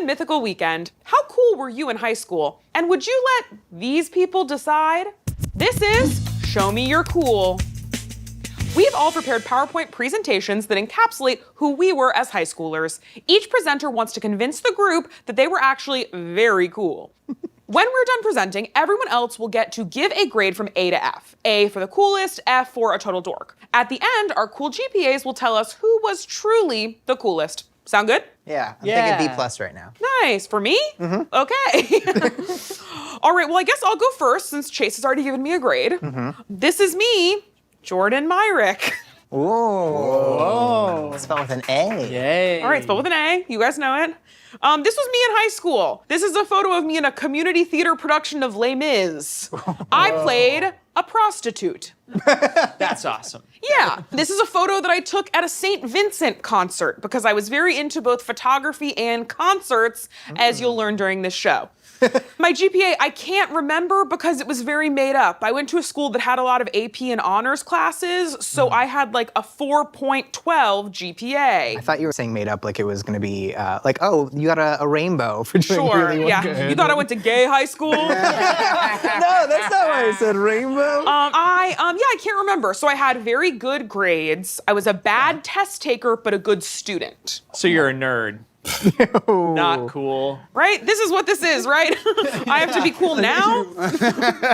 been Mythical weekend. How cool were you in high school? And would you let these people decide? This is Show Me You're Cool. We've all prepared PowerPoint presentations that encapsulate who we were as high schoolers. Each presenter wants to convince the group that they were actually very cool. When we're done presenting, everyone else will get to give a grade from A to F. A for the coolest, F for a total dork. At the end, our cool GPAs will tell us who was truly the coolest. Sound good? Yeah, I'm thinking B+ right now. Nice. For me? Mm-hmm. Okay. All right, well, I guess I'll go first since Chase has already given me a grade. Mm-hmm. This is me, Jordan Myrick. Ooh. Whoa. It's spelled with an A. Yay. All right, spelled with an A. You guys know it. This was me in high school. This is a photo of me in a community theater production of Les Mis. I played a prostitute. That's awesome. Yeah, this is a photo that I took at a St. Vincent concert because I was very into both photography and concerts, as you'll learn during this show. My GPA, I can't remember because it was very made up. I went to a school that had a lot of AP and honors classes, so I had like a 4.12 GPA. I thought you were saying made up like it was going to be like, oh, you got a rainbow for doing Sure, really yeah. good. You thought I went to gay high school? No, that's not why I said rainbow. I can't remember. So I had very good grades. I was a bad test taker, but a good student. So you're a nerd. Not cool. Right? This is what this is, right? I have to be cool now?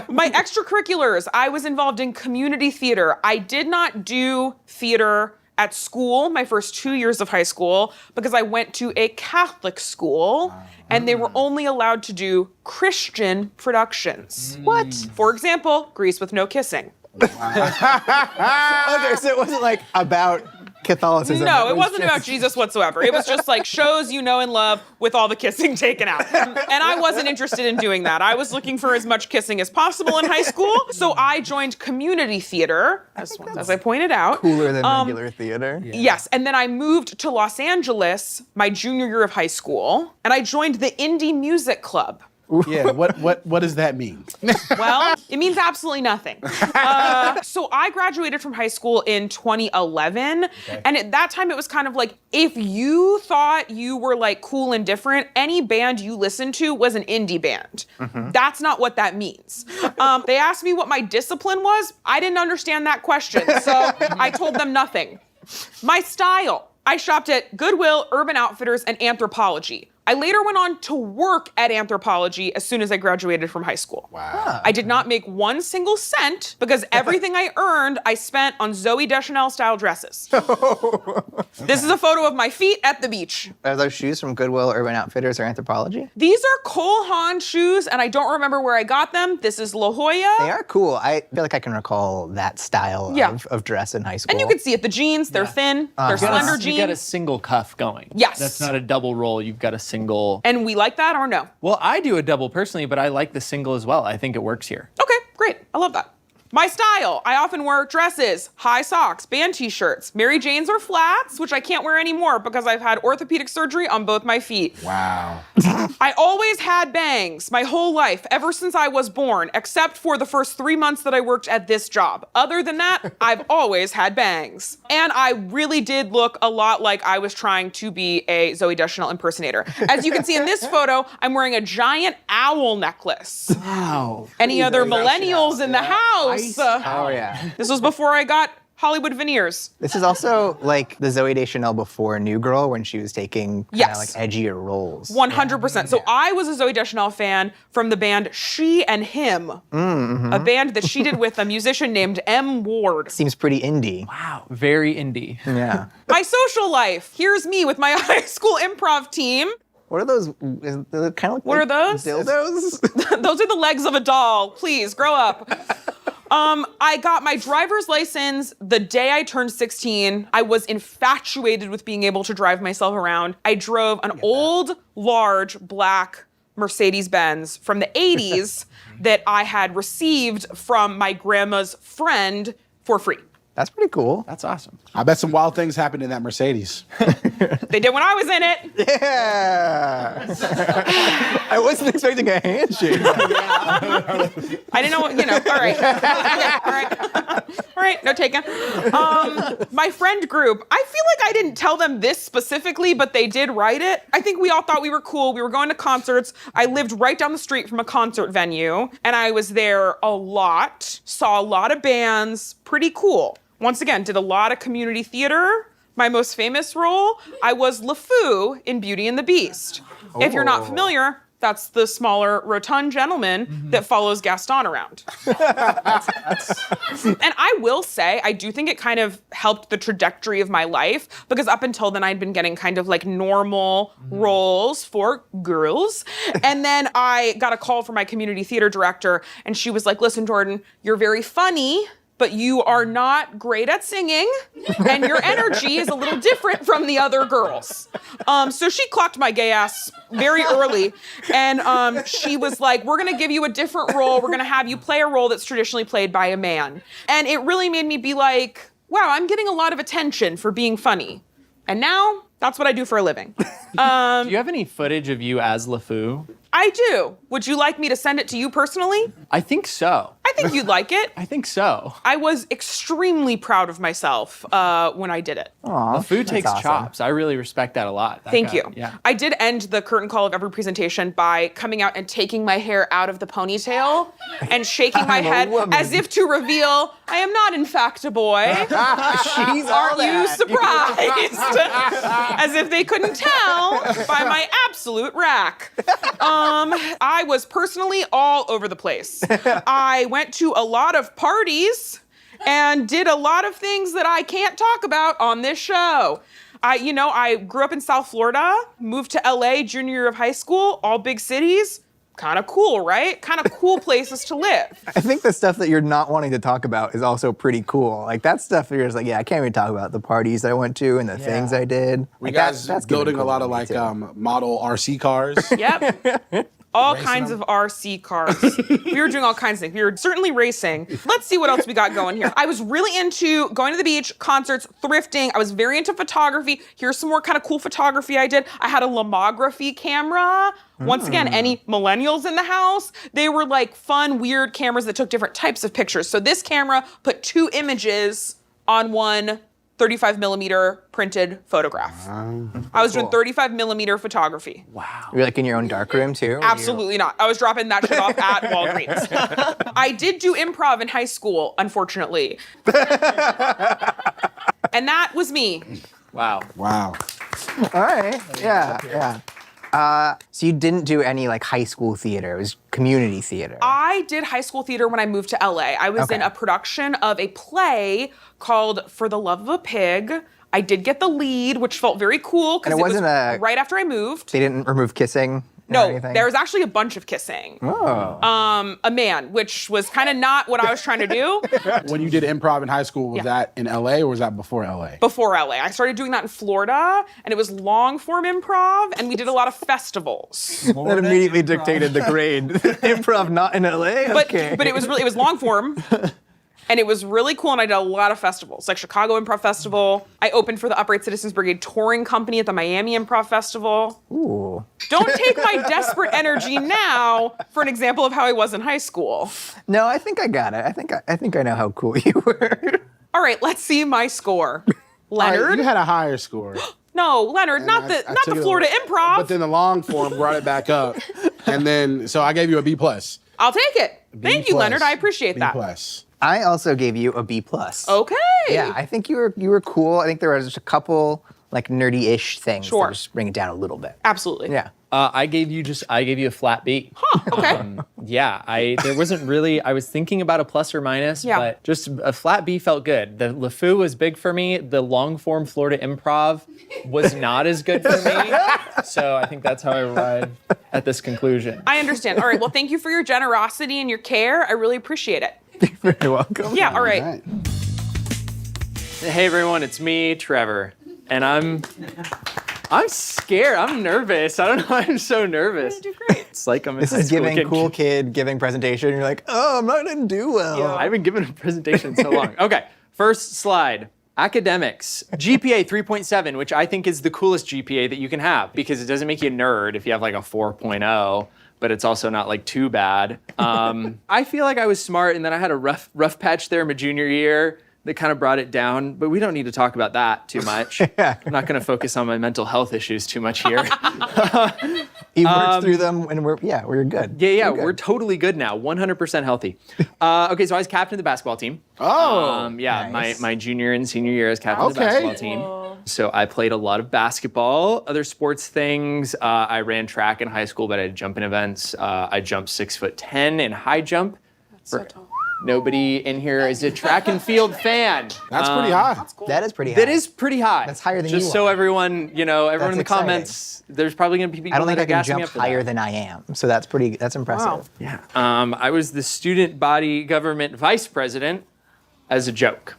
My extracurriculars, I was involved in community theater. I did not do theater at school my first 2 years of high school because I went to a Catholic school and they were only allowed to do Christian productions. What? For example, Grease with no kissing. Okay, so it wasn't like about Catholicism. No, it wasn't about Jesus whatsoever. It was just like shows you know and love with all the kissing taken out. And I wasn't interested in doing that. I was looking for as much kissing as possible in high school. So I joined community theater, as I pointed out. Cooler than regular theater. Yeah. Yes, and then I moved to Los Angeles my junior year of high school, and I joined the Indie Music Club. Yeah, what does that mean? Well, it means absolutely nothing. So I graduated from high school in 2011. Okay. And at that time, it was kind of like, if you thought you were like cool and different, any band you listened to was an indie band. Mm-hmm. That's not what that means. They asked me what my discipline was. I didn't understand that question. So I told them nothing. My style. I shopped at Goodwill, Urban Outfitters, and Anthropologie. I later went on to work at Anthropologie as soon as I graduated from high school. Wow. I did not make 1 single cent because everything I earned, I spent on Zooey Deschanel style dresses. This is a photo of my feet at the beach. Are those shoes from Goodwill, Urban Outfitters, or Anthropologie? These are Cole Haan shoes, and I don't remember where I got them. This is La Jolla. They are cool. I feel like I can recall that style of dress in high school. And you can see it, the jeans, they're thin, they're slender jeans. You got a single cuff going. Yes. That's not a double roll, you've got a single. And we like that or no? Well, I do a double personally, but I like the single as well. I think it works here. Okay, great. I love that. My style, I often wear dresses, high socks, band t-shirts, Mary Janes or flats, which I can't wear anymore because I've had orthopedic surgery on both my feet. Wow. I always had bangs my whole life, ever since I was born, except for the first 3 months that I worked at this job. Other than that, I've always had bangs. And I really did look a lot like I was trying to be a Zooey Deschanel impersonator. As you can see in this photo, I'm wearing a giant owl necklace. Wow. Any other millennials in the house? Oh, yeah. This was before I got Hollywood veneers. This is also like the Zooey Deschanel before New Girl when she was taking kind of like edgier roles. 100%. So I was a Zooey Deschanel fan from the band She and Him, a band that she did with a musician named M. Ward. Seems pretty indie. Wow, very indie. Yeah. My social life. Here's me with my high school improv team. What are those? Kind of like What are those? Dildos? Those are the legs of a doll. Please, grow up. I got my driver's license the day I turned 16. I was infatuated with being able to drive myself around. I drove an old, large, black Mercedes-Benz from the 80s that I had received from my grandma's friend for free. That's pretty cool. That's awesome. I bet some wild things happened in that Mercedes. They did when I was in it. Yeah. I wasn't expecting a handshake. I didn't know what, all right. Okay, all right. All right, no taken. My friend group, I feel like I didn't tell them this specifically, but they did write it. I think we all thought we were cool. We were going to concerts. I lived right down the street from a concert venue, and I was there a lot, saw a lot of bands, pretty cool. Once again, did a lot of community theater. My most famous role, I was LeFou in Beauty and the Beast. If you're not familiar, that's the smaller, rotund gentleman that follows Gaston around. And I will say, I do think it kind of helped the trajectory of my life, because up until then, I'd been getting kind of like normal roles for girls. And then I got a call from my community theater director, and she was like, listen, Jordan, you're very funny, but you are not great at singing, and your energy is a little different from the other girls. So she clocked my gay ass very early, and she was like, we're gonna give you a different role. We're gonna have you play a role that's traditionally played by a man. And it really made me be like, wow, I'm getting a lot of attention for being funny. And now, that's what I do for a living. Do you have any footage of you as LeFou? I do. Would you like me to send it to you personally? I think so. I think you'd like it. I think so. I was extremely proud of myself when I did it. LeFou takes awesome. chops. I really respect that a lot. That Thank guy. you. Yeah. I did end the curtain call of every presentation by coming out and taking my hair out of the ponytail and shaking my I'm a head woman. as if to reveal, I am not in fact a boy. She's all Aren't you that. surprised? As if they couldn't tell by my absolute rack. I was personally all over the place. I went to a lot of parties and did a lot of things that I can't talk about on this show. I grew up in South Florida, moved to LA junior year of high school, all big cities. Kind of cool, right? Kind of cool places to live. I think the stuff that you're not wanting to talk about is also pretty cool. Like that stuff you're just like, yeah, I can't even talk about the parties I went to and the things I did. We Like, guys that's building getting a lot cool of to me, like too. model RC cars. Yep. All Racing kinds them? of RC cars. We were doing all kinds of things. We were certainly racing. Let's see what else we got going here. I was really into going to the beach, concerts, thrifting. I was very into photography. Here's some more kind of cool photography I did. I had a lomography camera. Once again, any millennials in the house, they were like fun, weird cameras that took different types of pictures. So this camera put 2 images on one 35 millimeter printed photograph. I was doing 35 millimeter photography. Wow. You're like in your own darkroom too? Absolutely not. I was dropping that shit off at Walgreens. I did do improv in high school, unfortunately. And that was me. Wow. Wow. All right. Yeah. So you didn't do any like high school theater. It was community theater. I did high school theater when I moved to LA. I was Okay. in a production of a play called For the Love of a Pig. I did get the lead, which felt very cool because And it wasn't a- right after I moved. They didn't remove kissing or No, anything? there was actually a bunch of kissing. Oh. A man, which was kind of not what I was trying to do. When you did improv in high school, was that in LA or was that before LA? Before LA. I started doing that in Florida, and it was long form improv, and we did a lot of festivals. That immediately dictated the grade. Improv not in LA? But Okay. but it was long form. And it was really cool, and I did a lot of festivals, like Chicago Improv Festival. I opened for the Upright Citizens Brigade touring company at the Miami Improv Festival. Ooh. Don't take my desperate energy now for an example of how I was in high school. No, I think I got it. I think I know how cool you were. All right, let's see my score. Leonard? You had a higher score. No, Leonard, not I the took it Florida a- Improv. But then the long form brought it back up. And then, so I gave you a B+. I'll take it. Thank you, B+. Leonard. I appreciate that. B+. I also gave you a B+. Okay. Yeah, I think you were cool. I think there was just a couple like nerdy-ish things Sure. that just bring it down a little bit. Absolutely. Yeah. I gave you a flat B. Okay. Yeah, there wasn't really, I was thinking about a plus or minus, Yeah. but just a flat B felt good. The LeFou was big for me. The long form Florida Improv was not as good for me. So I think that's how I arrived at this conclusion. I understand. All right. Well, thank you for your generosity and your care. I really appreciate it. You're very welcome. Yeah. All right. All right. Hey everyone, it's me, Trevor, and I'm scared. I'm nervous. I don't know why I'm so nervous. You do great. It's like I'm a This high is school giving kid. cool kid giving presentation. You're like, oh, I'm not gonna do well. I haven't given a presentation so long. Okay, first slide. Academics. GPA 3.7, which I think is the coolest GPA that you can have because it doesn't make you a nerd if you have like a 4.0. but it's also not like too bad. I feel like I was smart, and then I had a rough patch there my junior year that kind of brought it down, but we don't need to talk about that too much. I'm not going to focus on my mental health issues too much here. You worked through them, and we're good. Yeah, we're totally good now, 100% healthy. Okay, so I was captain of the basketball team. Oh, nice. my junior and senior year as captain of the basketball team. So I played a lot of basketball, other sports things. I ran track in high school, but I had jumping events. I jumped 6'10" in high jump. That's so tall. Nobody in here is a track and field fan. That's pretty high. That's cool. That is pretty high. That is pretty high. That's higher than Just you so are. everyone in the exciting. comments, there's probably going to be people I don't think that I are can gassing me jump up for higher that. than I am. So that's impressive. Wow. Yeah. I was the student body government vice president as a joke.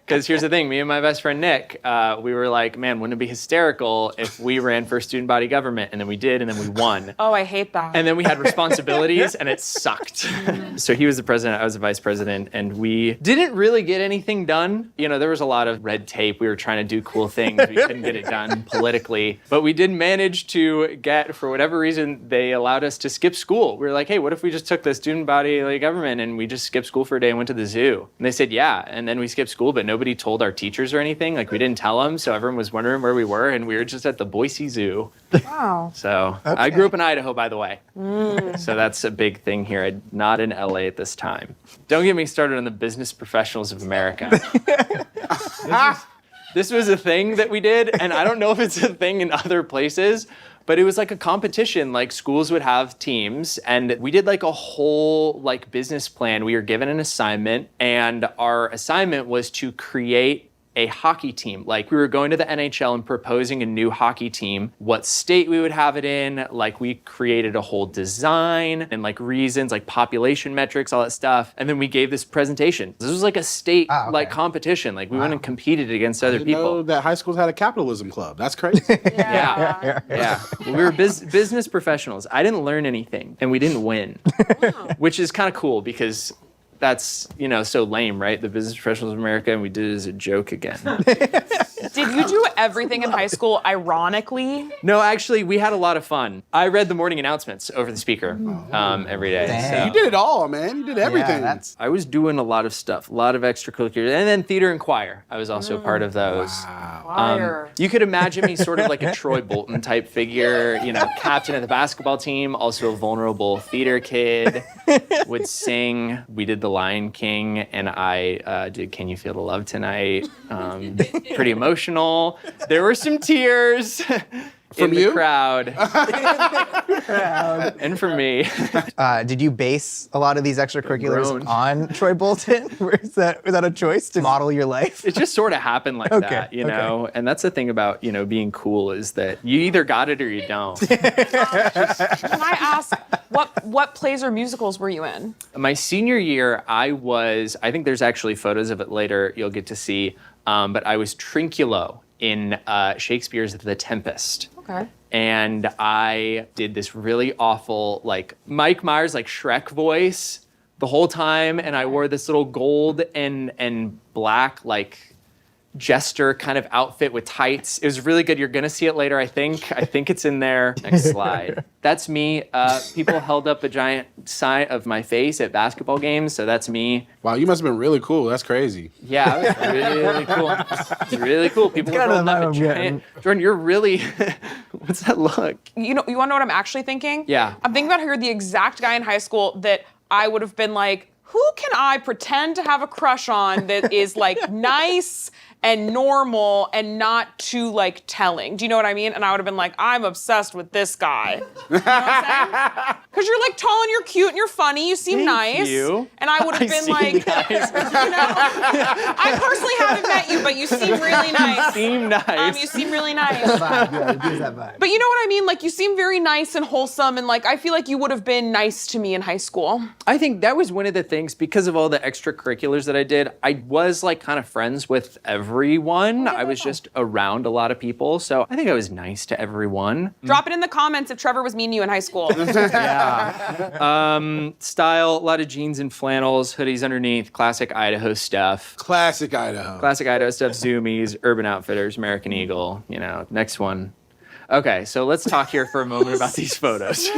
Because here's the thing, me and my best friend Nick, we were like, man, wouldn't it be hysterical if we ran for student body government? And then we did, and then we won. Oh, I hate that. And then we had responsibilities, and it sucked. So he was the president, I was the vice president, and we didn't really get anything done. You know, there was a lot of red tape. We were trying to do cool things. We couldn't get it done politically. But we did manage to get, for whatever reason, they allowed us to skip school. We were like, hey, what if we just took the student body government and we just skipped school for a day and went to the zoo? And they said, yeah. And then we skipped school, but nobody told our teachers or anything. Like, we didn't tell them, so everyone was wondering where we were, and we were just at the Boise Zoo. Wow. So I grew up in Idaho, by the way. So that's a big thing here. I'm not in LA at this time. Don't get me started on the business professionals of America. This was a thing that we did, and I don't know if it's a thing in other places, but it was like a competition. Like, schools would have teams, and we did like a whole like business plan. We were given an assignment, and our assignment was to create a hockey team. Like, we were going to the NHL and proposing a new hockey team, what state we would have it in. Like, we created a whole design and like reasons, like population metrics, all that stuff. And then we gave this presion. This was like a state like competition. Like, we went and competed against other Didn't know people. that high schools had a capitalism club. That's crazy. Yeah. Well, we were business professionals. I didn't learn anything, and we didn't win, which is kind of cool because that's, so lame, right? The business professionals of America, and we did it as a joke again. Did you do everything in high school ironically? No, actually, we had a lot of fun. I read the morning announcements over the speaker every day. Dang. So. You did it all, man. You did everything. I was doing a lot of stuff, a lot of extracurriculars, and then theater and choir. I was also a part of those. Choir. You could imagine me sort of like a Troy Bolton type figure, captain of the basketball team, also a vulnerable theater kid, would sing. We did The Lion King, and I did Can You Feel the Love Tonight? Pretty emotional. There were some tears in the crowd. And for me. Did you base a lot of these extracurriculars Grown. on Troy Bolton? Was that a choice to model your life? It just sort of happened like that, you know? And that's the thing about, being cool is that you either got it or you don't. Can I ask, what plays or musicals were you in? My senior year, I think there's actually photos of it later you'll get to see, but I was Trinculo in Shakespeare's The Tempest. Okay. And I did this really awful, like, Mike Myers, like, Shrek voice the whole time, and I wore this little gold and black, like, jester kind of outfit with tights. It was really good. You're gonna see it later, I think. I think it's in there. Next slide. That's me. People held up a giant sign of my face at basketball games, so that's me. Wow, you must have been really cool. That's crazy. Yeah, it was really cool. It's really cool. People were kinda holding up the a vibe I'm giant... Jordan, you're really... What's that look? You want to know what I'm actually thinking? Yeah. I'm thinking about how you're the exact guy in high school that I would have been like, who can I pretend to have a crush on that is like nice and normal and not too like telling? Do you know what I mean? And I would have been like, I'm obsessed with this guy. You know what I'm saying? Because you're like tall and you're cute and you're funny. You seem nice. you. And I would have been like, I personally haven't met you, but you seem really nice. Seem nice. You seem really nice. Vibe, yeah, it gives that vibe. But you know what I mean? Like, you seem very nice and wholesome, and like, I feel like you would have been nice to me in high school. I think that was one of the things, because of all the extracurriculars that I did, I was like kind of friends with everyone. I was just around a lot of people, so I think I was nice to everyone. Drop it in the comments if Trevor was mean to you in high school. Style, a lot of jeans and flannels, hoodies underneath, classic Idaho stuff. Classic Idaho. Classic Idaho stuff, Zoomies, Urban Outfitters, American Eagle, next one. Okay, so let's talk here for a moment about these photos.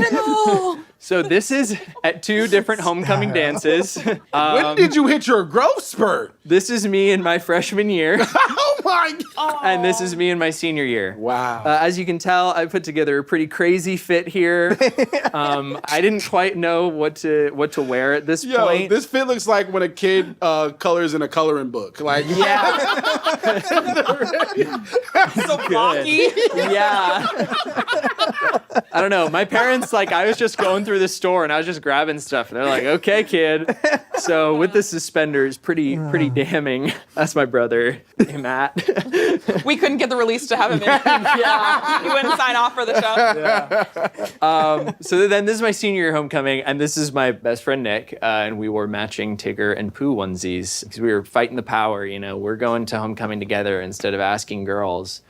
So this is at 2 different homecoming dances. When did you hit your growth spurt? This is me in my freshman year, Oh my God. and this is me in my senior year. Wow. As you can tell, I put together a pretty crazy fit here. I didn't quite know what to wear at this Yo, point. this fit looks like when a kid colors in a coloring book. Like, Yeah. So blocky. Yeah. I don't know. My parents, like, I was just going through the store and I was just grabbing stuff. And they're like, okay, kid. So with the suspenders, pretty damning. That's my brother. Hey, Matt. We couldn't get the release to have him in. Yeah. He wouldn't sign off for the show. So then this is my senior year homecoming, and this is my best friend, Nick. And we wore matching Tigger and Pooh onesies because we were fighting the power. You know, we're going to homecoming together instead of asking girls.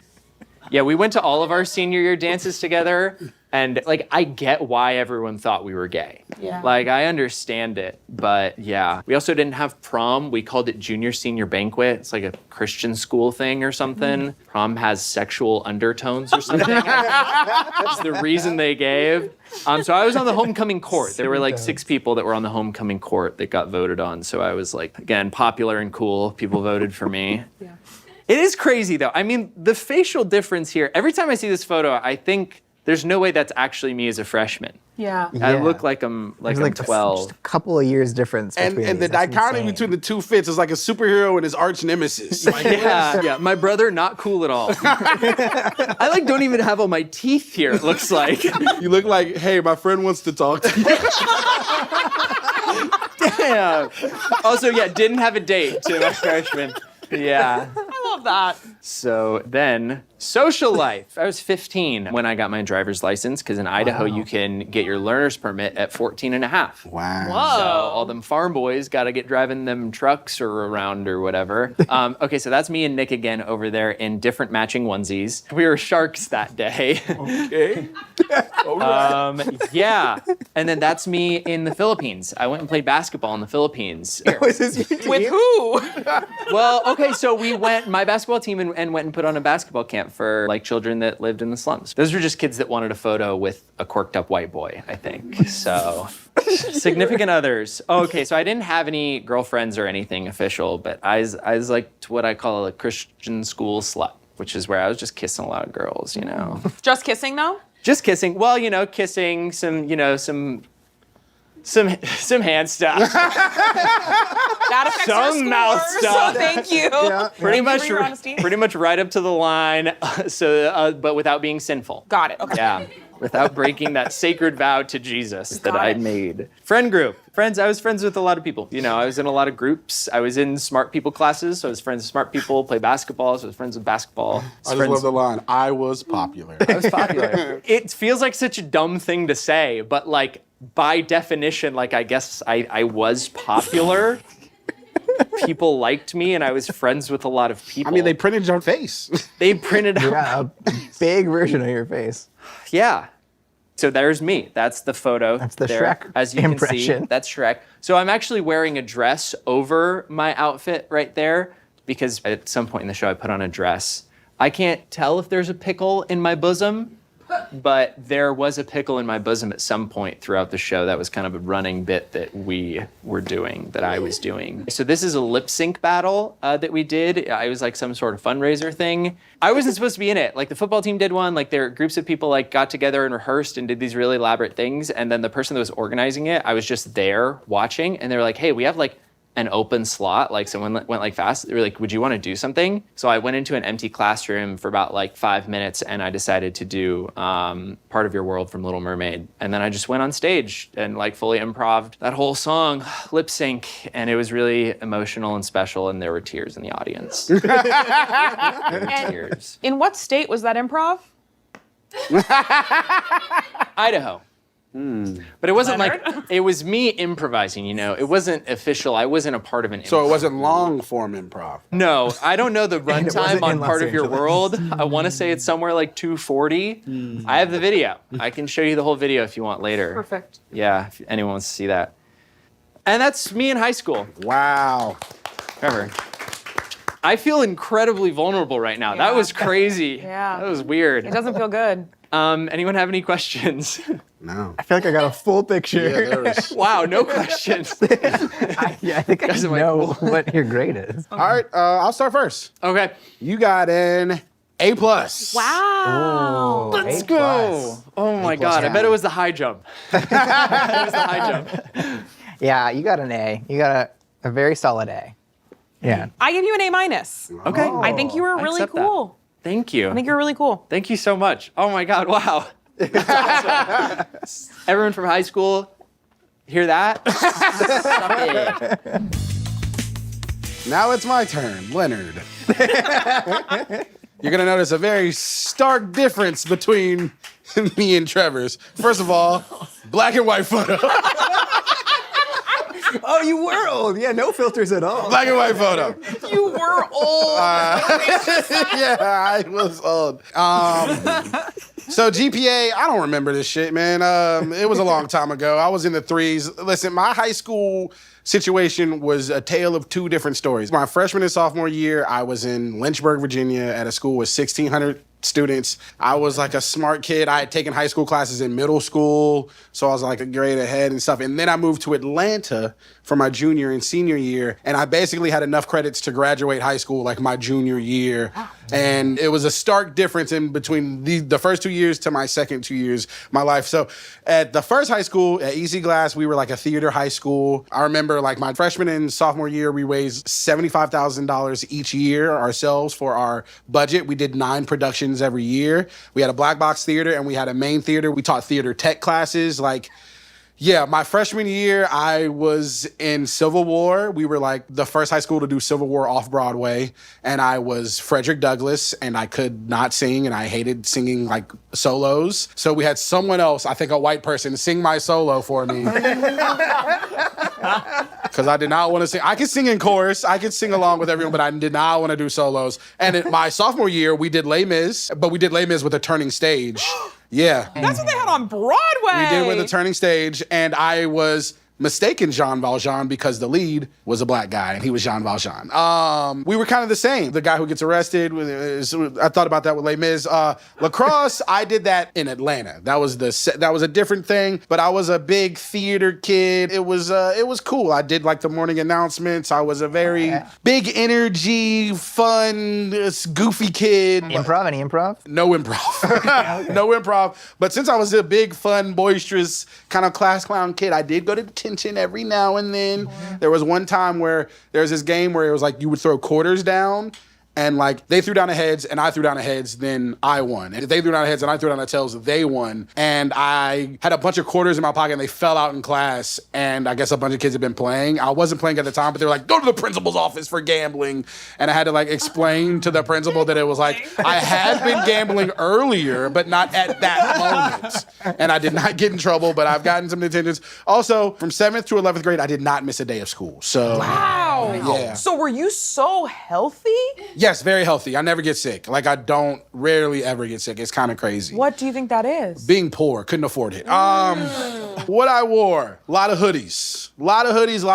Yeah, we went to all of our senior year dances together, and like I get why everyone thought we were gay. Yeah. Like I understand it, but yeah. We also didn't have prom. We called it junior senior banquet. It's like a Christian school thing or something. Prom has sexual undertones or something. That's the reason they gave. So I was on the homecoming court. There were like 6 people that were on the homecoming court that got voted on. So I was like, again, popular and cool. People voted for me. Yeah. It is crazy though. I mean, the facial difference here, every time I see this photo, I think there's no way that's actually me as a freshman. Yeah. I Yeah. look like I'm There's I'm just 12. a couple of years difference between and the these. That's dichotomy insane. between the 2 fits is like a superhero and his arch nemesis. Like, Yeah. My brother, not cool at all. I like don't even have all my teeth here, it looks like. you look like, hey, my friend wants to talk to you. Damn. Also, yeah, didn't have a date to my freshman. Yeah. I love that. So then, social life. I was 15 when I got my driver's license, because in Idaho, you can get your learner's permit at 14 and a half. Wow. So Whoa. all them farm boys got to get driving them trucks or around or whatever. Okay, so that's me and Nick again over there in different matching onesies. We were sharks that day. Okay. Yeah, and then that's me in the Philippines. I went and played basketball in the Philippines. Was this your team? With who? Well, okay, so we went, my basketball team, and went and put on a basketball camp for like children that lived in the slums. Those were just kids that wanted a photo with a corked up white boy, I think. So, significant others. Okay, so I didn't have any girlfriends or anything official, but I was like what I call a Christian school slut, which is where I was just kissing a lot of girls, you know. Just kissing though? Just kissing. Well, you know, kissing some, you know, some hand stuff. That affects your Some score, mouth stuff. So thank you. Yeah. Pretty Thank you much, for your honesty. pretty much right up to the line. But without being sinful. Got it. Okay. Yeah, without breaking that sacred vow to Jesus that Got I it. made. Friend group. Friends, I was friends with a lot of people. You know, I was in a lot of groups. I was in smart people classes, so I was friends with smart people, played basketball, so I was friends with basketball. I just love the line, I was popular. I was popular. It feels like such a dumb thing to say, but like by definition, like I guess I was popular. People liked me, and I was friends with a lot of people. I mean, they printed your face. They printed out. Yeah, a big version of your face. Yeah. So there's me. That's the photo. That's the there. Shrek As you can impression. see, that's Shrek. So I'm actually wearing a dress over my outfit right there because at some point in the show I put on a dress. I can't tell if there's a pickle in my bosom, but there was a pickle in my bosom at some point throughout the show. That was kind of a running bit that we were doing, that I was doing. So this is a lip sync battle that we did. It was like some sort of fundraiser thing. I wasn't supposed to be in it. Like the football team did one. Like there were groups of people like got together and rehearsed and did these really elaborate things. And then the person that was organizing it, I was just there watching. And they were like, hey, we have like an open slot, like someone went like fast. They were like, would you want to do something? So I went into an empty classroom for about like 5 minutes and I decided to do Part of Your World from Little Mermaid. And then I just went on stage and like fully improv'd that whole song, lip sync. And it was really emotional and special. And there were tears in the audience. There were tears. In what state was that improv? Idaho. But it wasn't like, it was me improvising, you know. It wasn't official. I wasn't a part of an improv. So it wasn't long form improv. No, I don't know the it runtime wasn't on in Part Los of Your Angeles. World. I want to say it's somewhere like 240. I have the video. I can show you the whole video if you want later. Perfect. Yeah, if anyone wants to see that. And that's me in high school. Wow. Remember. I feel incredibly vulnerable right now. That was crazy. Yeah. That was weird. It doesn't feel good. Anyone have any questions? No. I feel like I got a full picture. Yeah, there is. Wow, no questions. I think I Guys are like, know cool. what your grade is. All right, I'll start first. Okay. You got an A+. Wow. Let's go. Oh my God, I bet it was the high jump. It was the high jump. Yeah, you got an A. You got a very solid A. Yeah. I give you an A-. Okay. I think you were I really accept that. cool. Thank you. I think you're really cool. Thank you so much. Oh my God, wow. That's awesome. Everyone from high school, hear that? Suck it. Now it's my turn, Leonard. You're gonna notice a very stark difference between me and Trevor's. First of all, black and white photo. Oh, you were old. Yeah, no filters at all. Black and white photo. You were old. Yeah, I was old. So GPA, I don't remember this shit, man. It was a long time ago. I was in the threes. Listen, my high school situation was a tale of two different stories. My freshman and sophomore year, I was in Lynchburg, Virginia at a school with 1,600 students. I was like a smart kid. I had taken high school classes in middle school, so I was like a grade ahead and stuff. And then I moved to Atlanta for my junior and senior year, and I basically had enough credits to graduate high school like my junior year. And it was a stark difference in between the first 2 years to my second 2 years of my life. So at the first high school, at Easy Glass, we were like a theater high school. I remember like my freshman and sophomore year, we raised $75,000 each year ourselves for our budget. We did 9 productions every year. We had a black box theater and we had a main theater. We taught theater tech classes. Yeah, my freshman year, I was in Civil War. We were like the first high school to do Civil War off Broadway. And I was Frederick Douglass, and I could not sing, and I hated singing like solos. So we had someone else, I think a white person, sing my solo for me. Because I did not want to sing. I could sing in chorus. I could sing along with everyone, but I did not want to do solos. And in my sophomore year, we did Les Mis, but we did Les Mis with a turning stage. Yeah. That's what they had on Broadway. We did with a turning stage, and I was mistaken Jean Valjean because the lead was a black guy, and he was Jean Valjean. We were kind of the same. The guy who gets arrested, I thought about that with Les Mis. Lacrosse, I did that in Atlanta. That was a different thing, but I was a big theater kid. It was cool. I did like the morning announcements. I was a very big energy, fun, goofy kid. Improv? Any improv? No improv. No improv. But since I was a big, fun, boisterous, kind of class clown kid, I did go to detention every now and then. There was one time where there was this game where it was like you would throw quarters down, and like they threw down the heads and I threw down the heads, then I won. And if they threw down the heads and I threw down the tails, they won. And I had a bunch of quarters in my pocket and they fell out in class. And I guess a bunch of kids had been playing. I wasn't playing at the time, but they were like, go to the principal's office for gambling. And I had to like explain to the principal that it was like, I had been gambling earlier, but not at that moment. And I did not get in trouble, but I've gotten some detentions. Also, from 7th to 11th grade, I did not miss a day of school. So, Wow. Yeah. So were you so healthy? Yes, very healthy. I never get sick. Like I rarely ever get sick. It's kind of crazy. What do you think that is? Being poor, couldn't afford it. What I wore, a lot of hoodies. A lot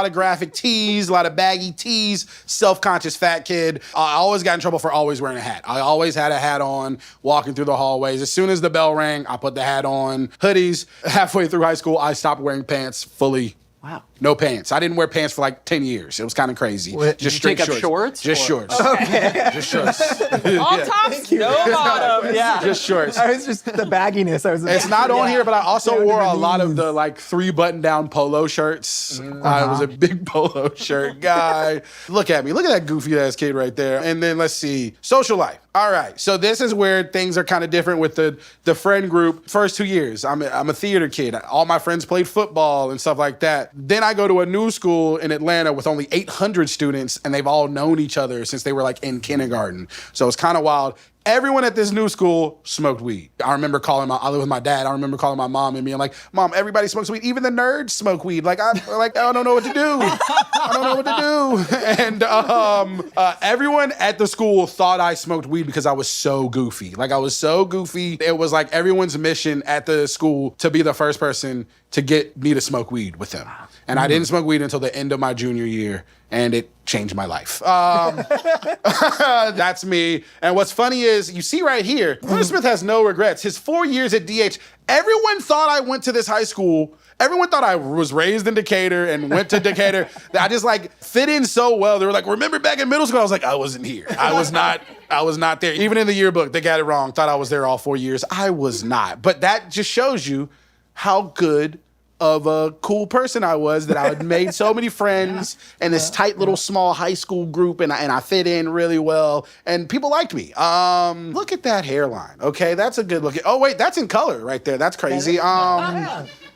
of graphic tees, a lot of baggy tees, self-conscious fat kid. I always got in trouble for always wearing a hat. I always had a hat on, walking through the hallways. As soon as the bell rang, I put the hat on. Hoodies. Halfway through high school, I stopped wearing pants fully. Wow. No pants. I didn't wear pants for like 10 years. It was kind of crazy. What? Just Did you straight take up shorts, Just or- shorts. Okay. Just shorts. All tops, no bottom. Yeah. Just shorts. I was just the bagginess. It's not on here, but I also wore a lot of the like 3 button-down polo shirts. I was a big polo shirt guy. Look at me. Look at that goofy-ass kid right there. And then let's see. Social life. All right. So this is where things are kind of different with the friend group. First 2 years, I'm a theater kid. All my friends played football and stuff like that. Then I go to a new school in Atlanta with only 800 students, and they've all known each other since they were like in kindergarten. So it's kind of wild. Everyone at this new school smoked weed. I remember I live with my dad. I remember calling my mom and being like, Mom, everybody smokes weed. Even the nerds smoke weed. I don't know what to do. I don't know what to do. And everyone at the school thought I smoked weed because I was so goofy. I was so goofy. It was like everyone's mission at the school to be the first person to get me to smoke weed with them. And I didn't smoke weed until the end of my junior year. and it changed my life. That's me. And what's funny is, you see right here, Will Smith has no regrets. His 4 years at DH, everyone thought I went to this high school. Everyone thought I was raised in Decatur and went to Decatur. I just like fit in so well. They were like, remember back in middle school? I was like, I wasn't here. I was not there. Even in the yearbook, they got it wrong. Thought I was there all 4 years. I was not. But that just shows you how good of a cool person I was, that I had made so many friends in this tight little small high school group, and I fit in really well, and people liked me. Look at that hairline. Okay, that's a good look. Oh wait, that's in color right there. That's crazy.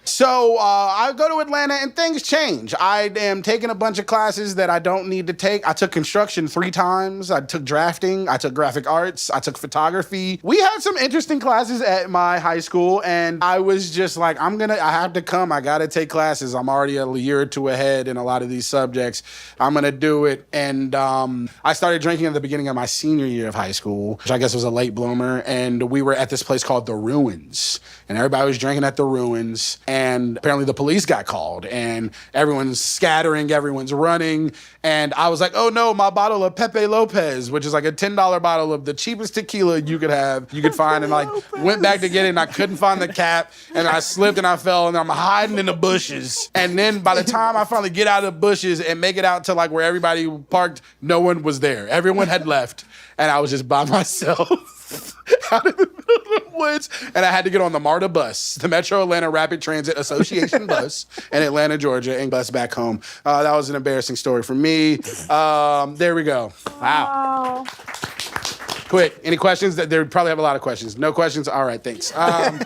So I go to Atlanta and things change. I am taking a bunch of classes that I don't need to take. I took construction 3 times. I took drafting. I took graphic arts. I took photography. We had some interesting classes at my high school, and I was just like, I have to come. I got to take classes. I'm already a year or 2 ahead in a lot of these subjects. I'm going to do it. And I started drinking at the beginning of my senior year of high school, which I guess was a late bloomer. And we were at this place called The Ruins, and everybody was drinking at The Ruins. And apparently the police got called, and everyone's scattering, everyone's running. And I was like, oh no, my bottle of Pepe Lopez, which is like a $10 bottle of the cheapest tequila you could find. And like went back to get it, and I couldn't find the cap, and I slipped and I fell, and I'm hiding in the bushes. And then by the time I finally get out of the bushes and make it out to like where everybody parked, no one was there. Everyone had left, and I was just by myself. Out of the middle of the woods, and I had to get on the MARTA bus, the Metro Atlanta Rapid Transit Association bus in Atlanta, Georgia, and bus back home. That was an embarrassing story for me. There we go. Wow. Quick, any questions? They probably have a lot of questions. No questions? All right, thanks. I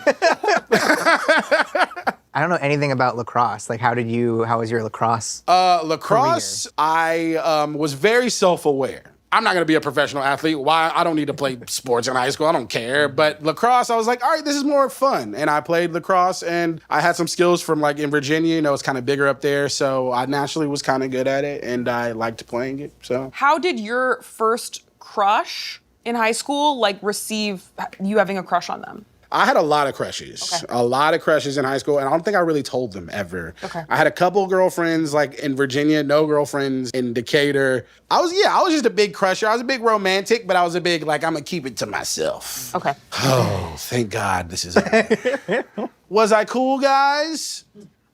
don't know anything about lacrosse. Like, how was your lacrosse? Lacrosse, I was very self-aware. I'm not going to be a professional athlete. Why? I don't need to play sports in high school. I don't care. But lacrosse, I was like, all right, this is more fun. And I played lacrosse, and I had some skills from like in Virginia. You know, it's kind of bigger up there. So I naturally was kind of good at it, and I liked playing it. So how did your first crush in high school like receive you having a crush on them? I had a lot of crushes. Okay. A lot of crushes in high school, and I don't think I really told them ever. Okay. I had a couple girlfriends like in Virginia, no girlfriends in Decatur. I was just a big crusher. I was a big romantic, but I was a big like, I'm gonna keep it to myself. Okay. Oh, thank God this is over. Was I cool, guys?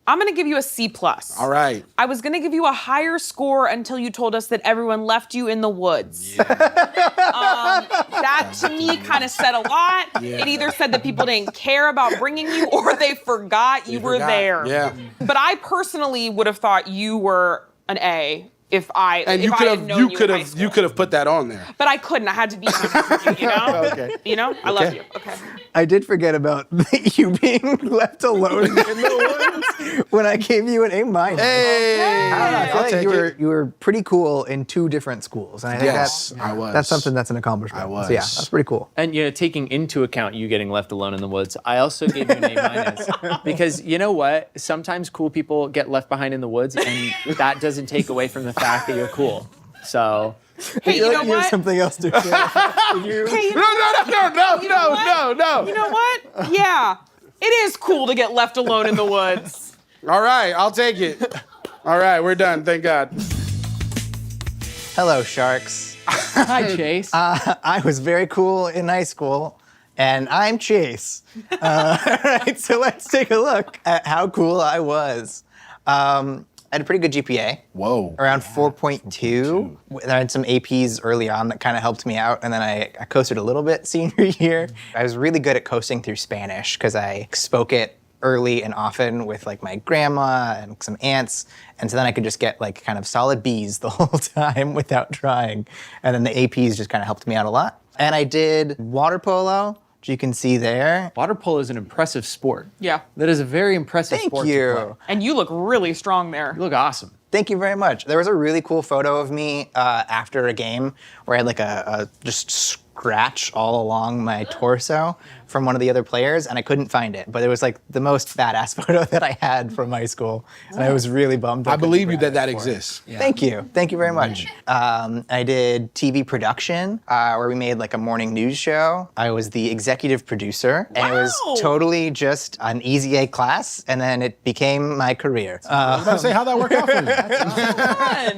I'm gonna give you a C+. All right. I was gonna give you a higher score until you told us that everyone left you in the woods. Yeah. That to me kind of said a lot. Yeah. It either said that people didn't care about bringing you, or they forgot you were there. Yeah. But I personally would have thought you were an A if I And if I had known you in high school. you could have put that on there. But I couldn't. I had to be honest with you, you know? Okay. You know? I love you. Okay. I did forget about you being left alone in the woods when I gave you an A-. Hey, I don't know, I feel I'll like take you were pretty cool in 2 different schools, and I think I was. that's something that's an accomplishment. I was. So yeah, that's pretty cool. And taking into account you getting left alone in the woods, I also gave you an A- because you know what? Sometimes cool people get left behind in the woods, and that doesn't take away from the fact that you're cool. So. Hey, you know You have what? something else to say. Hey, No. you know what? Yeah. It is cool to get left alone in the woods. All right, I'll take it. All right, we're done. Thank God. Hello, sharks. Hi, Chase. I was very cool in high school, and I'm Chase. All right, so let's take a look at how cool I was. I had a pretty good GPA. Whoa. Around 4.2. I had some APs early on that kind of helped me out, and then I coasted a little bit senior year. I was really good at coasting through Spanish because I spoke it early and often with like my grandma and some aunts, and so then I could just get like kind of solid Bs the whole time without trying. And then the APs just kind of helped me out a lot. And I did water polo, which you can see there. Water polo is an impressive sport. Yeah. That is a very impressive Thank sport to you. play. And you look really strong there. You look awesome. Thank you very much. There was a really cool photo of me after a game where I had like a just scratch all along my torso from one of the other players, and I couldn't find it. But it was like the most badass photo that I had from high school, and I was really bummed. I believe you grab that it for it. exists. Thank you very much. I did TV production where we made like a morning news show. I was the executive producer, and it was totally just an easy A class, and then it became my career. I was about to say, how'd that work out for you?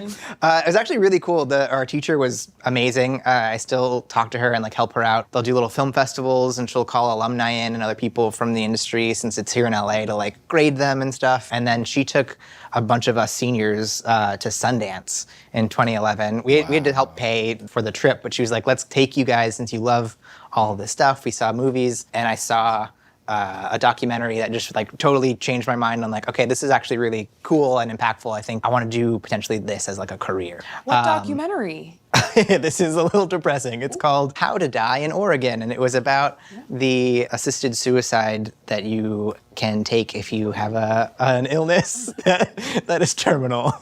Fun. It was actually really cool. Our teacher was amazing. I still talk to her and like help her out. They'll do little film festivals, and she'll call alumni in and other people from the industry, since it's here in LA, to like grade them and stuff. And then she took a bunch of us seniors to Sundance in 2011. We had to help pay for the trip, but she was like, let's take you guys since you love all of this stuff. We saw movies, and I saw a documentary that just like totally changed my mind on like, okay, this is actually really cool and impactful. I think I want to do potentially this as like a career. What documentary? This is a little depressing. It's called How to Die in Oregon, and it was about the assisted suicide that you can take if you have an illness that is terminal.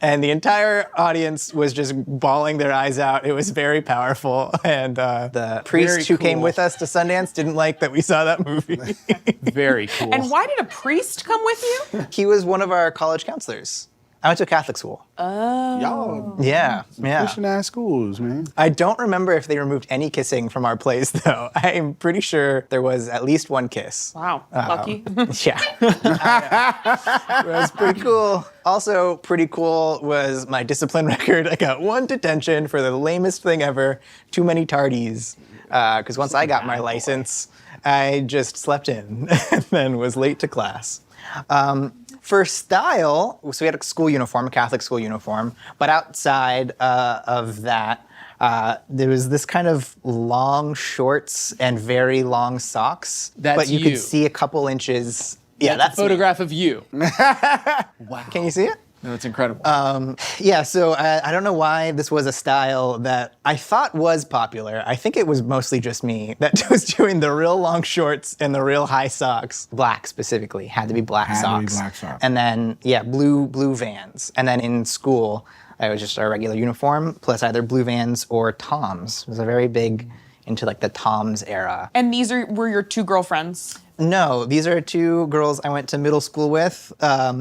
And the entire audience was just bawling their eyes out. It was very powerful, and the priest who came with us to Sundance didn't like that we saw that movie. Very cool. And why did a priest come with you? He was one of our college counselors. I went to a Catholic school. Y'all Yeah. Christian ass schools, man. I don't remember if they removed any kissing from our plays, though. I'm pretty sure there was at least one kiss. Wow, lucky. Yeah. It was pretty cool. Also pretty cool was my discipline record. I got 1 detention for the lamest thing ever, too many tardies. Because once I got my license, I just slept in and then was late to class. For style, so we had a school uniform, a Catholic school uniform, but outside of that, there was this kind of long shorts and very long socks. That's but you you. could see a couple inches. Yeah, That's that's a photograph of you. Wow. Can you see it? No, it's incredible. Yeah, so I don't know why this was a style that I thought was popular. I think it was mostly just me that was doing the real long shorts and the real high socks. Black specifically, had to be black Had to socks. be black socks. And then, yeah, blue Vans. And then in school, it was just a regular uniform, plus either blue Vans or Toms. It was a very big into like the Toms era. And these were your 2 girlfriends? No, these are 2 girls I went to middle school with.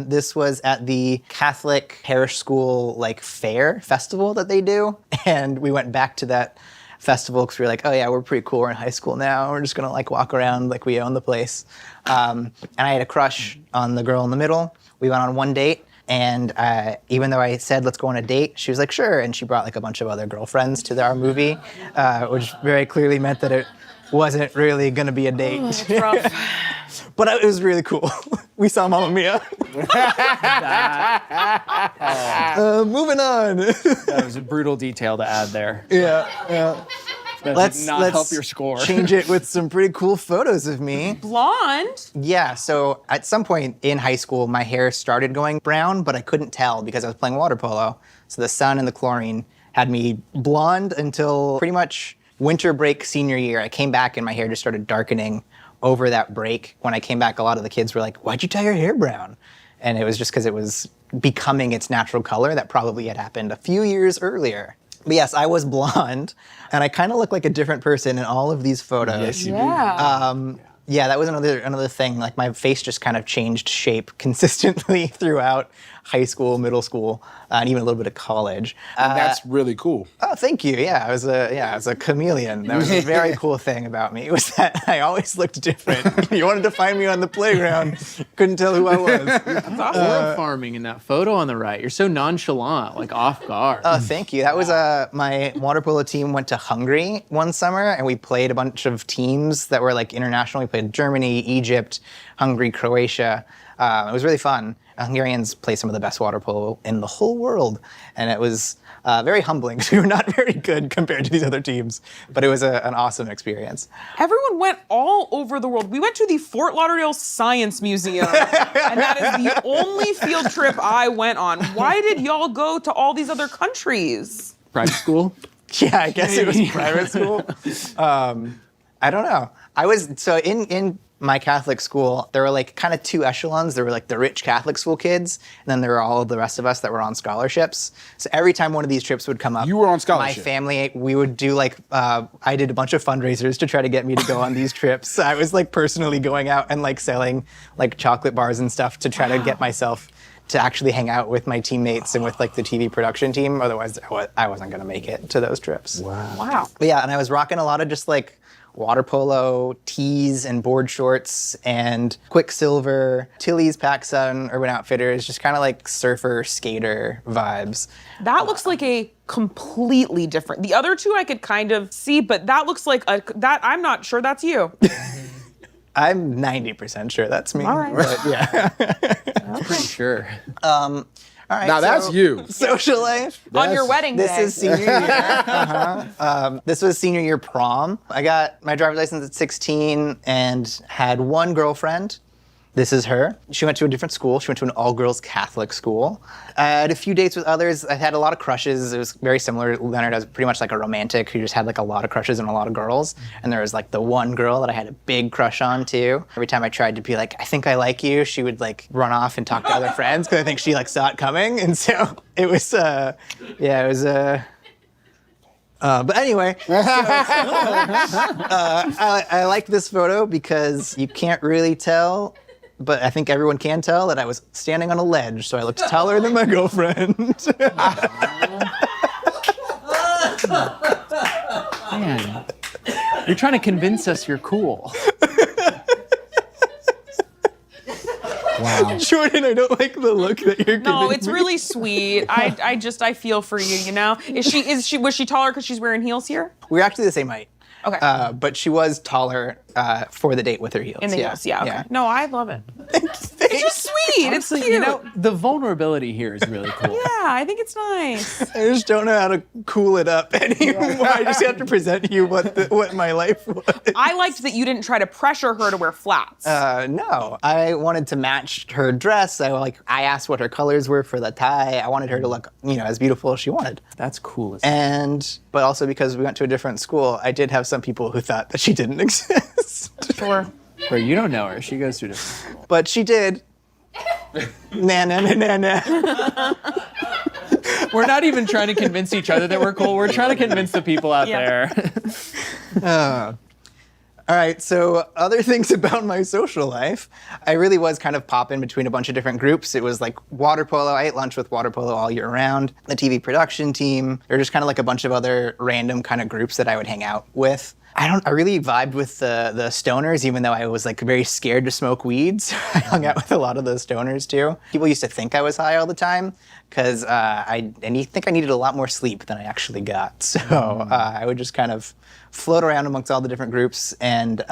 This was at the Catholic parish school like festival that they do. And we went back to that festival because we were like, oh yeah, we're pretty cool. We're in high school now. We're just gonna like walk around like we own the place. And I had a crush on the girl in the middle. We went on 1 date. And even though I said, let's go on a date, she was like, sure. And she brought like a bunch of other girlfriends to our movie, which very clearly meant that it wasn't really gonna be a date. It's rough. But it was really cool. We saw Mamma Mia. Moving on. That was a brutal detail to add there. Yeah. That Let's did not help your score. change it with some pretty cool photos of me. Blonde? Yeah, so at some point in high school, my hair started going brown, but I couldn't tell because I was playing water polo. So the sun and the chlorine had me blonde until pretty much winter break senior year. I came back and my hair just started darkening over that break. When I came back, a lot of the kids were like, why'd you dye your hair brown? And it was just because it was becoming its natural color that probably had happened a few years earlier. But yes, I was blonde, and I kind of look like a different person in all of these photos. Yes, you Yeah. Yeah, that was another thing. Like my face just kind of changed shape consistently throughout high school, middle school, and even a little bit of college. That's really cool. Oh, thank you. Yeah, I was a chameleon. That was a very cool thing about me. Was that I always looked different. You wanted to find me on the playground, couldn't tell who I was. Horror farming in that photo on the right. You're so nonchalant, like off guard. Oh, thank you. That was my water polo team went to Hungary one summer, and we played a bunch of teams that were like international. We played Germany, Egypt, Hungary, Croatia. It was really fun. Hungarians play some of the best water polo in the whole world, and it was very humbling because we were not very good compared to these other teams, but it was an awesome experience. Everyone went all over the world. We went to the Fort Lauderdale Science Museum, and that is the only field trip I went on. Why did y'all go to all these other countries? Private school? Yeah, I guess it was private school. I don't know. I was so in my Catholic school, there were like kind of two echelons. There were like the rich Catholic school kids, and then there were all of the rest of us that were on scholarships. So every time one of these trips would come up, You were on scholarship. My family, we would do like, I did a bunch of fundraisers to try to get me to go on these trips. I was like personally going out and like selling like chocolate bars and stuff to try to get myself to actually hang out with my teammates and with like the TV production team. Otherwise, I wasn't gonna make it to those trips. Wow. But yeah, and I was rocking a lot of just like water polo, tees and board shorts and Quicksilver, Tilly's PacSun, Urban Outfitters, just kind of like surfer, skater vibes. That looks like a completely different. The other two I could kind of see, but that looks like I'm not sure that's you. I'm 90% sure that's me. All right. But yeah. I'm pretty sure. All right, Now that's you. Social life. On your wedding This day. is senior year. This was senior year prom. I got my driver's license at 16 and had one girlfriend. This is her. She went to a different school. She went to an all-girls Catholic school. I had a few dates with others. I had a lot of crushes. It was very similar. Leonard was pretty much like a romantic who just had like a lot of crushes and a lot of girls. And there was like the one girl that I had a big crush on too. Every time I tried to be like, I think I like you, she would like run off and talk to other friends because I think she like saw it coming. And so it was, but anyway, I like this photo because you can't really tell, but I think everyone can tell that I was standing on a ledge, so I looked taller than my girlfriend. Man, you're trying to convince us you're cool. Wow. Jordan, I don't like the look that you're giving No, it's me. really sweet. I feel for you, you know? Was she taller because she's wearing heels here? We're actually the same height. Okay. But she was taller for the date with her heels. In the heels, yeah, okay. No, I love it. Thanks. It's just sweet. Honestly, it's cute. you know, the vulnerability here is really cool. Yeah, I think it's nice. I just don't know how to cool it up anymore. I just have to present you what my life was. I liked that you didn't try to pressure her to wear flats. No, I wanted to match her dress. I asked what her colors were for the tie. I wanted her to look, as beautiful as she wanted. That's cool. But also because we went to a different school, I did have some people who thought that she didn't exist. Sure. Where you don't know her. She goes to a different school. But she did. Nah. We're not even trying to convince each other that we're cool. We're trying to convince the people out Yeah. there. All right, so other things about my social life. I really was kind of popping between a bunch of different groups. It was like water polo. I ate lunch with water polo all year round. The TV production team. There were just kind of like a bunch of other random kind of groups that I would hang out with. I really vibed with the stoners, even though I was like very scared to smoke weeds. I hung out with a lot of those stoners too. People used to think I was high all the time because I think I needed a lot more sleep than I actually got. So I would just kind of float around amongst all the different groups and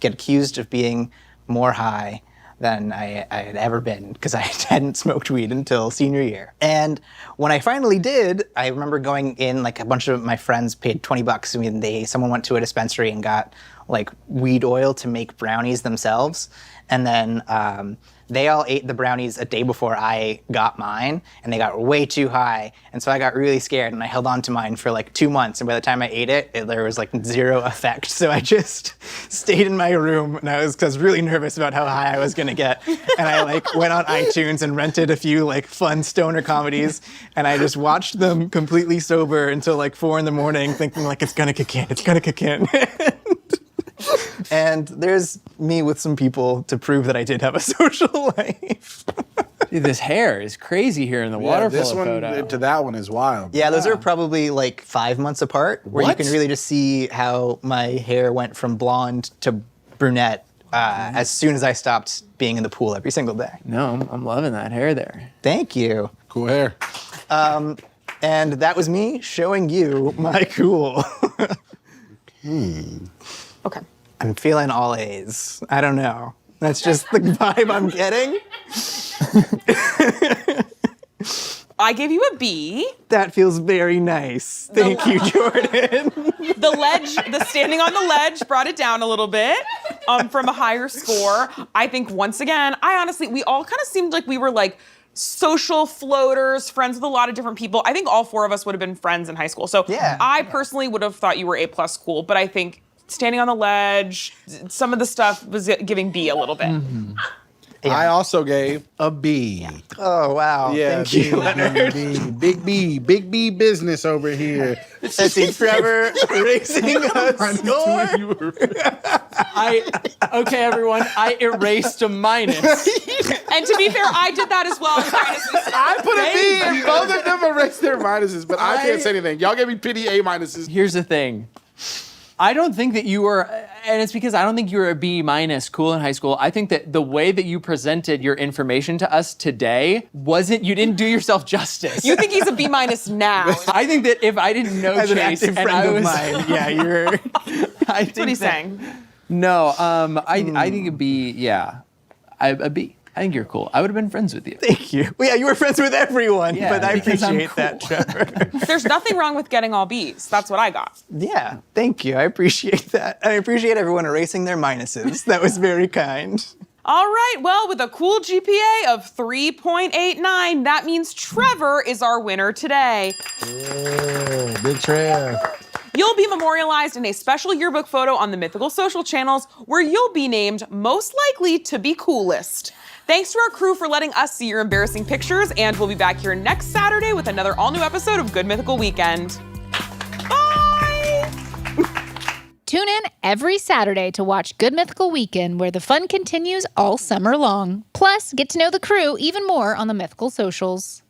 get accused of being more high than I had ever been because I hadn't smoked weed until senior year. And when I finally did, I remember going in, like a bunch of my friends paid $20. I mean, someone went to a dispensary and got like weed oil to make brownies themselves. And then they all ate the brownies a day before I got mine, and they got way too high. And so I got really scared, and I held on to mine for like 2 months. And by the time I ate it, there was like zero effect. So I just stayed in my room, and I was really nervous about how high I was gonna get. And I like went on iTunes and rented a few like fun stoner comedies, and I just watched them completely sober until like 4 a.m, thinking like it's gonna kick in. And there's me with some people to prove that I did have a social life. Dude, this hair is crazy here in the water polo this one photo. to that one is wild. Yeah, those are probably like 5 months apart, where you What? can really just see how my hair went from blonde to brunette as soon as I stopped being in the pool every single day. No, I'm loving that hair there. Thank you. Cool hair. And that was me showing you my cool. Okay. I'm feeling all A's. I don't know. That's just the vibe I'm getting. I gave you a B. That feels very nice. Thank you, Jordan. The standing on the ledge brought it down a little bit from a higher score. I think once again, we all kind of seemed like we were like social floaters, friends with a lot of different people. I think all 4 of us would have been friends in high school. So Yeah. I personally would have thought you were A+ cool, but I think standing on the ledge. Some of the stuff was giving B a little bit. I also gave a B. Oh, wow. Yeah, Thank you, Leonard. Big B business over here. Let's see, Trevor raising a score. Okay, everyone, I erased a minus. And to be fair, I did that as well. I put a B and both of them erased their minuses, but I can't say anything. Y'all gave me pity A minuses. Here's the thing. I don't think that you were, and it's because I don't think you were a B minus cool in high school. I think that the way that you presented your information to us today you didn't do yourself justice. You think he's a B minus now. I think that if I didn't know As an Chase active and friend I of was, mine. Yeah, you're... That's what he's saying. No, I think a B, yeah, a B. I think you're cool. I would have been friends with you. Thank you. Well, yeah, you were friends with everyone, Yeah, but I because I'm appreciate that, Trevor. There's nothing wrong with getting all Bs. That's what I got. Yeah, thank you. I appreciate that. I appreciate everyone erasing their minuses. That was very kind. All right, well, with a cool GPA of 3.89, that means Trevor is our winner today. Yeah, big Trev. You'll be memorialized in a special yearbook photo on the Mythical social channels where you'll be named most likely to be coolest. Thanks to our crew for letting us see your embarrassing pictures, and we'll be back here next Saturday with another all-new episode of Good Mythical Weekend. Bye! Tune in every Saturday to watch Good Mythical Weekend, where the fun continues all summer long. Plus, get to know the crew even more on the Mythical socials.